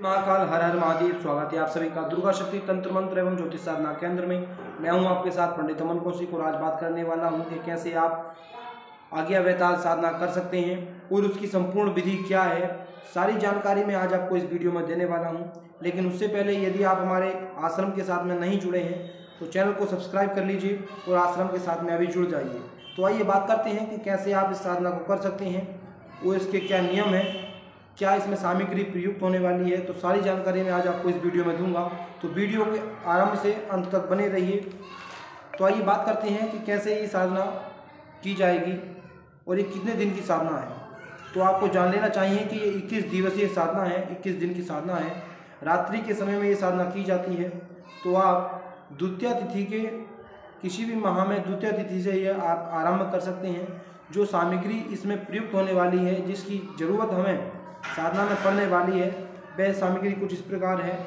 महाकाल हर हर महादेव। स्वागत है आप सभी का दुर्गा शक्ति तंत्र मंत्र एवं ज्योतिष साधना केंद्र में। मैं हूं आपके साथ पंडित अमन कौशिक और आज बात करने वाला हूं कि कैसे आप आज्ञा वैताल साधना कर सकते हैं और उसकी संपूर्ण विधि क्या है। सारी जानकारी मैं आज आपको इस वीडियो में देने वाला हूं। लेकिन उससे पहले यदि आप हमारे आश्रम के साथ में नहीं जुड़े हैं तो चैनल को सब्सक्राइब कर लीजिए और आश्रम के साथ में अभी जुड़ जाइए। तो आइए बात करते हैं कि कैसे आप इस साधना को कर सकते हैं और इसके क्या नियम है, क्या इसमें सामग्री प्रयुक्त होने वाली है। तो सारी जानकारी मैं आज आपको इस वीडियो में दूंगा, तो वीडियो के आरंभ से अंत तक बने रहिए। तो आइए बात करते हैं कि कैसे ये साधना की जाएगी और ये कितने दिन की साधना है। तो आपको जान लेना चाहिए कि ये 21 दिवसीय साधना है, 21 दिन की साधना है। रात्रि के समय में ये साधना की जाती है। तो आप द्वितीय तिथि के किसी भी माह में द्वितीय तिथि से ये आप आरंभ कर सकते हैं। जो सामग्री इसमें प्रयुक्त होने वाली है, जिसकी ज़रूरत हमें साधना में पड़ने वाली है, वह सामग्री कुछ इस प्रकार है।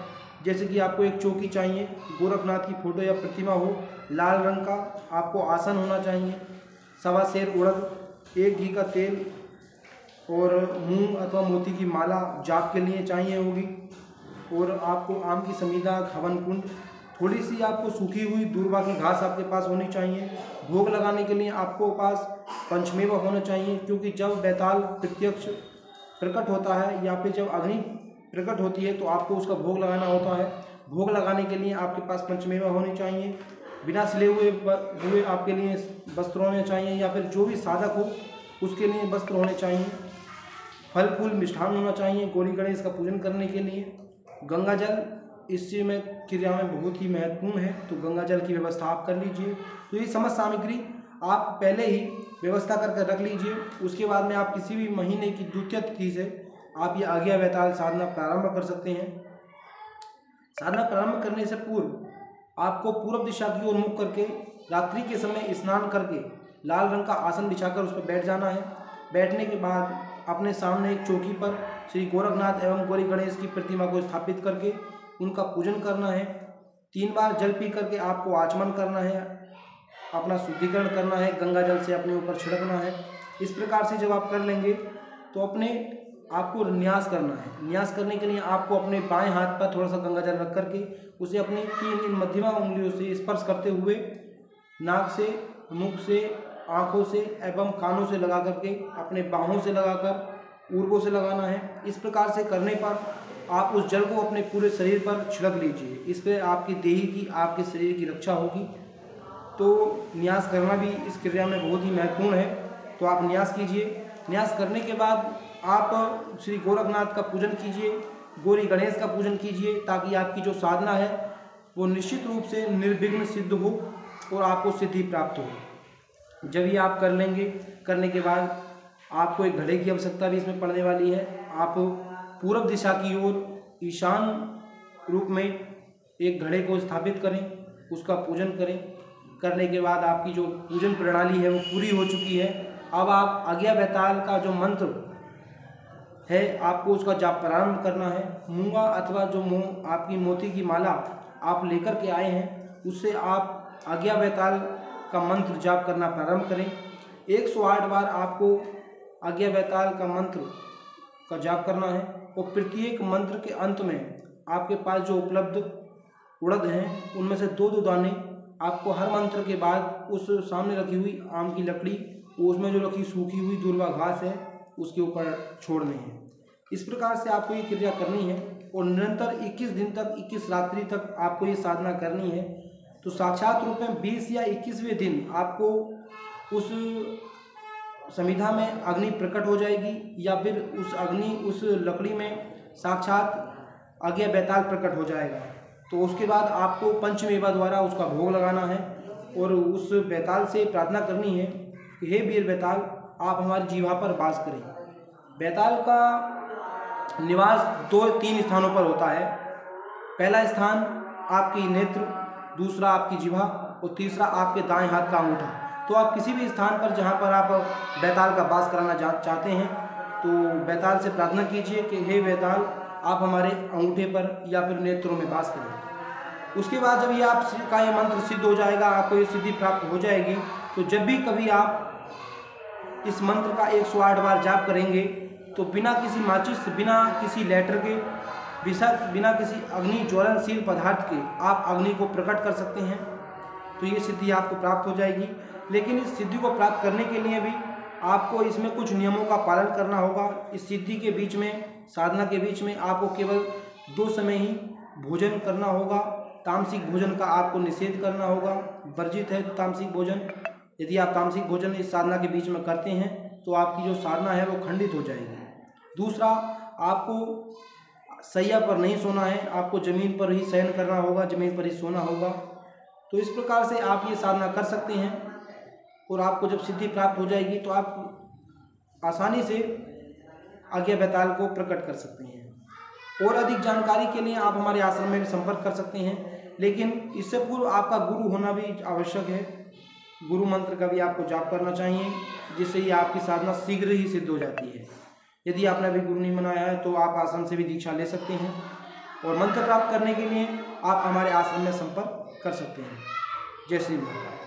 जैसे कि आपको एक चौकी चाहिए, गोरखनाथ की फोटो या प्रतिमा हो, लाल रंग का आपको आसन होना चाहिए, 1.25 सेर उड़द, 1 घी का तेल और मूंग अथवा मोती की माला जाप के लिए चाहिए होगी। और आपको आम की समीधा, हवन कुंड, थोड़ी सी आपको सूखी हुई दूर्वा की घास आपके पास होनी चाहिए। भोग लगाने के लिए आपको पास पंचमेवा होना चाहिए, क्योंकि जब बैताल प्रत्यक्ष प्रकट होता है या फिर जब अग्नि प्रकट होती है तो आपको उसका भोग लगाना होता है। भोग लगाने के लिए आपके पास पंचमेवा होनी चाहिए। बिना सिले हुए आपके लिए वस्त्र होने चाहिए, या फिर जो भी साधक हो उसके लिए वस्त्र होने चाहिए। फल फूल मिष्ठान होना चाहिए गौरी गणेश का पूजन करने के लिए। गंगा जल इस चीज में क्रिया में बहुत ही महत्वपूर्ण है, तो गंगा जल की व्यवस्था आप कर लीजिए। तो ये समस्त सामग्री आप पहले ही व्यवस्था करके रख लीजिए। उसके बाद में आप किसी भी महीने की द्वितीय तिथि से आप ये आज्ञा वैताल साधना प्रारंभ कर सकते हैं। साधना प्रारंभ करने से पूर्व आपको पूर्व दिशा की ओर मुख करके रात्रि के समय स्नान करके लाल रंग का आसन बिछाकर उस पर बैठ जाना है। बैठने के बाद अपने सामने एक चौकी पर श्री गोरखनाथ एवं गौरी गणेश की प्रतिमा को स्थापित करके उनका पूजन करना है। 3 बार जल पी करके आपको आचमन करना है, अपना शुद्धिकरण करना है, गंगा जल से अपने ऊपर छिड़कना है। इस प्रकार से जब आप कर लेंगे तो अपने आपको न्यास करना है। न्यास करने के लिए आपको अपने बाएं हाथ पर थोड़ा सा गंगा जल रख करके उसे अपनी 3 मध्यमा उंगलियों से स्पर्श करते हुए नाक से, मुख से, आँखों से एवं कानों से लगा करके अपने बाहों से लगाकर ऊर्वों से लगाना है। इस प्रकार से करने पर आप उस जल को अपने पूरे शरीर पर छिड़क लीजिए। इस पर आपकी देही की, आपके शरीर की रक्षा होगी। तो न्यास करना भी इस क्रिया में बहुत ही महत्वपूर्ण है। तो आप न्यास कीजिए। न्यास करने के बाद आप श्री गोरखनाथ का पूजन कीजिए, गौरी गणेश का पूजन कीजिए, ताकि आपकी जो साधना है वो निश्चित रूप से निर्विघ्न सिद्ध हो और आपको सिद्धि प्राप्त हो। जब ये आप कर लेंगे, करने के बाद आपको एक घड़े की आवश्यकता भी इसमें पड़ने वाली है। आप पूर्व दिशा की ओर ईशान रूप में एक घड़े को स्थापित करें, उसका पूजन करें। करने के बाद आपकी जो पूजन प्रणाली है वो पूरी हो चुकी है। अब आप आज्ञा वैताल का जो मंत्र है आपको उसका जाप प्रारंभ करना है। मूंगा अथवा जो आपकी मोती की माला आप लेकर के आए हैं उससे आप आज्ञा वैताल का मंत्र जाप करना प्रारंभ करें। 108 बार आपको आज्ञा वैताल का मंत्र का जाप करना है। और प्रत्येक मंत्र के अंत में आपके पास जो उपलब्ध उड़द हैं उनमें से 2-2 दाने आपको हर मंत्र के बाद उस सामने रखी हुई आम की लकड़ी, उसमें जो रखी सूखी हुई दूर्वा घास है उसके ऊपर छोड़ने हैं। इस प्रकार से आपको ये क्रिया करनी है और निरंतर 21 दिन तक, 21 रात्रि तक आपको ये साधना करनी है। तो साक्षात रूप में 20 या 21वें दिन आपको उस समिधा में अग्नि प्रकट हो जाएगी, या फिर उस लकड़ी में साक्षात आज्ञा वैताल प्रकट हो जाएगा। तो उसके बाद आपको पंचमेवा द्वारा उसका भोग लगाना है और उस वैताल से प्रार्थना करनी है कि हे वीर वैताल, आप हमारी जीवा पर वास करें। वैताल का निवास 2-3 स्थानों पर होता है। पहला स्थान आपकी नेत्र, दूसरा आपकी जीवा और तीसरा आपके दाएं हाथ का अंगूठा। तो आप किसी भी स्थान पर जहाँ पर आप वैताल का वास कराना चाहते हैं तो वैताल से प्रार्थना कीजिए कि हे वैताल, आप हमारे अंगूठे पर या फिर नेत्रों में वास करें। उसके बाद जब ये आपका ये मंत्र सिद्ध हो जाएगा, आपको ये सिद्धि प्राप्त हो जाएगी, तो जब भी कभी आप इस मंत्र का 108 बार जाप करेंगे तो बिना किसी माचिस, बिना किसी लेटर के बिना किसी अग्नि ज्वलनशील पदार्थ के आप अग्नि को प्रकट कर सकते हैं, तो ये सिद्धि आपको प्राप्त हो जाएगी। लेकिन इस सिद्धि को प्राप्त करने के लिए भी आपको इसमें कुछ नियमों का पालन करना होगा। इस सिद्धि के बीच में, साधना के बीच में आपको केवल 2 समय ही भोजन करना होगा। तामसिक भोजन का आपको निषेध करना होगा, वर्जित है तामसिक भोजन। यदि आप तामसिक भोजन इस साधना के बीच में करते हैं तो आपकी जो साधना है वो खंडित हो जाएगी। दूसरा, आपको सैया पर नहीं सोना है, आपको ज़मीन पर ही शयन करना होगा, ज़मीन पर ही सोना होगा। तो इस प्रकार से आप ये साधना कर सकते हैं और आपको जब सिद्धि प्राप्त हो जाएगी तो आप आसानी से आज्ञा वैताल को प्रकट कर सकते हैं। और अधिक जानकारी के लिए आप हमारे आश्रम में भी संपर्क कर सकते हैं, लेकिन इससे पूर्व आपका गुरु होना भी आवश्यक है। गुरु मंत्र का भी आपको जाप करना चाहिए, जिससे ही आपकी साधना शीघ्र ही सिद्ध हो जाती है। यदि आपने अभी गुरु नहीं बनाया है तो आप आश्रम से भी दीक्षा ले सकते हैं और मंत्र प्राप्त करने के लिए आप हमारे आश्रम में संपर्क कर सकते हैं। जय श्री महाकाल।